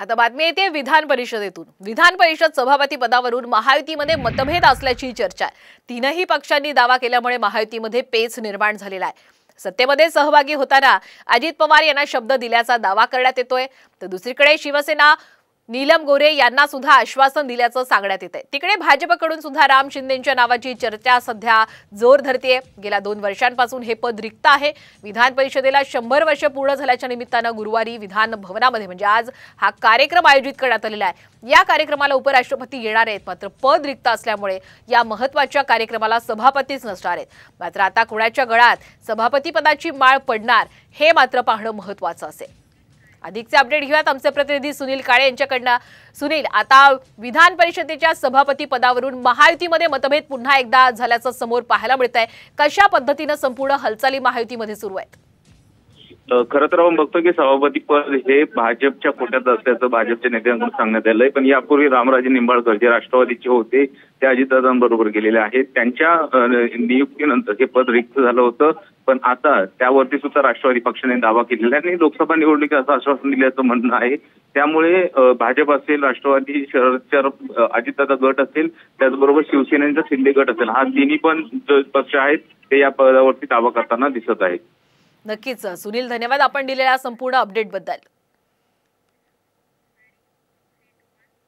आता बातमी येते विधान परिषदेतून। विधान परिषद सभापती पदावरून महायुतीमध्ये मतभेद असल्याची चर्चा आहे। तीनही पक्षांनी दावा केल्यामुळे महायुतीमध्ये पेच निर्माण झालेला आहे। सत्तेमध्ये सहभागी होताना अजित पवार यांना शब्द दिल्याचा दावा करण्यात येतोय, तर दुसरीकडे शिवसेना नीलम गोरे यांना सुद्धा आश्वासन दिल्याचं सांगण्यात येतंय। तिकडे भाजपकडून सुद्धा राम शिंदेंच्या नावाची चर्चा सध्या जोर धरतेय। गेल्या 2 वर्षांपासून हे पद रिक्त आहे। विधान परिषदेला 100 वर्ष पूर्ण झाल्याच्या निमित्तानं गुरुवारी विधान भवनामध्ये म्हणजे आज हा कार्यक्रम आयोजित करण्यात आलेला आहे। या कार्यक्रमाला उपराष्ट्रपती येणार आहेत, मात्र पद रिक्त असल्यामुळे या महत्त्वाच्या कार्यक्रमाला सभापतीच नसणार आहेत। मात्र आता कुणाच्या गळात सभापती पदाची माळ पडणार हे मात्र पाहणं महत्त्वाचं असेल। अधिकचे अपडेट घेऊयात आमचे प्रतिनिधी सुनील काळे यांच्याकडनं। सुनील, आता विधान परिषदेच्या सभापती पदावरून महायुतीमध्ये मतभेद पुन्हा एकदा झाल्याचं समोर पाहायला मिळतंय। कशा पद्धतीने संपूर्ण हालचाली महायुतीमध्ये सुरू आहेत? खरं तर आपण बघतो की सभापती पद हे भाजपच्या कोट्यात असल्याचं भाजपच्या नेत्यांकडून सांगण्यात आलंय। पण यापूर्वी रामराजे निंबाळकर जे राष्ट्रवादीचे होते ते अजितदादांबरोबर गेलेले आहेत। त्यांच्या नियुक्तीनंतर हे पद रिक्त झालं होतं, पण आता त्यावरती सुद्धा राष्ट्रवादी पक्षाने दावा केलेला आहे आणि लोकसभा निवडणुकीत असं आश्वासन दिल्याचं म्हणणं आहे। त्यामुळे भाजप असेल, राष्ट्रवादी शरद अजितदादा गट असेल, त्याचबरोबर शिवसेनेचा शिंदे गट असेल, हा तिन्ही पण पक्ष आहेत ते या पदावरती दावा करताना दिसत आहेत। नक्कीच सुनील, धन्यवाद आपण दिलेल्या संपूर्ण अपडेट बद्दल।